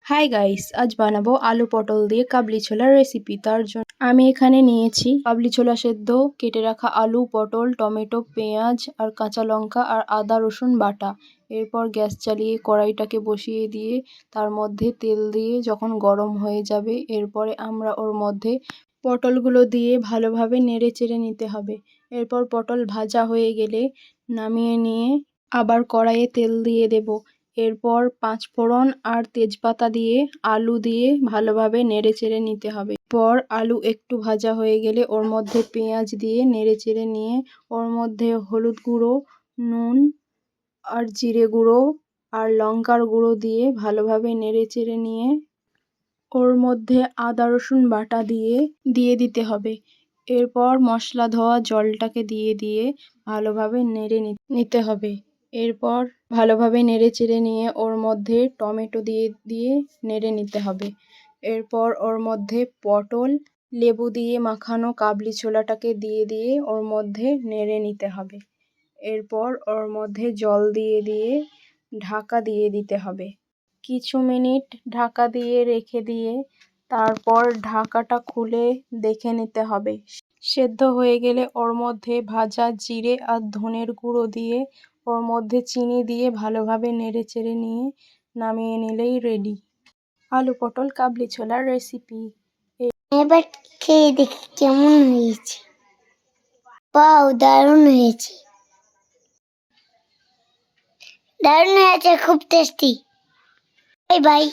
Hi guys, আজ বানাবো আলু পটল দিয়ে কাবলি ছোলার রেসিপি। তার জন্য আমি এখানে নিয়েছি কাবলি ছোলা সেদ্ধ, কেটে রাখা আলু, পটল, টমেটো, পেঁয়াজ আর কাঁচা লঙ্কা আর আদা রসুন বাটা। এরপর গ্যাস চালিয়ে কড়াইটাকে বসিয়ে দিয়ে তার মধ্যে তেল দিয়ে যখন গরম হয়ে যাবে, এরপরে আমরা ওর মধ্যে পটলগুলো দিয়ে ভালোভাবে নেড়ে চেড়ে নিতে হবে। এরপর পটল ভাজা হয়ে গেলে নামিয়ে নিয়ে আবার কড়াইয়ে তেল দিয়ে দেব। এরপর পাঁচফোড়ন আর তেজপাতা দিয়ে আলু দিয়ে ভালোভাবে নেড়ে চেড়ে নিতে হবে। পর আলু একটু ভাজা হয়ে গেলে ওর মধ্যে পেঁয়াজ দিয়ে নেড়ে চেড়ে নিয়ে ওর মধ্যে হলুদ গুঁড়ো, নুন আর জিরে গুঁড়ো আর লঙ্কার গুঁড়ো দিয়ে ভালোভাবে নেড়ে চেড়ে নিয়ে ওর মধ্যে আদা রসুন বাটা দিয়ে দিতে হবে। এরপর মশলা ধোয়া জলটাকে দিয়ে ভালোভাবে নেড়ে নিতে হবে। এরপর ভালোভাবে নেড়ে চেড়ে নিয়ে ওর মধ্যে টমেটো দিয়ে নেড়ে নিতে হবে। এরপর ওর মধ্যে পটল, লেবু দিয়ে মাখানো কাবলি ছোলাটাকে দিয়ে ওর মধ্যে নেড়ে নিতে হবে। এরপর ওর মধ্যে জল দিয়ে ঢাকা দিয়ে দিতে হবে। কিছু মিনিট ঢাকা দিয়ে রেখে দিয়ে তারপর ঢাকাটা খুলে দেখে নিতে হবে। সেদ্ধ হয়ে গেলে ওর মধ্যে ভাজা জিরে আর ধনের গুঁড়ো দিয়ে ওর মধ্যে চিনি দিয়ে ভালোভাবে নেড়ে চেড়ে নিয়ে নামিয়ে নিলেই রেডি আলু পটল কাবলি ছোলার রেসিপি। এবার খেয়ে দেখি কেমন হয়েছে। ওয়াও, দারুণ হয়েছে, দারুণ হয়েছে, খুব টেস্টি। Bye bye.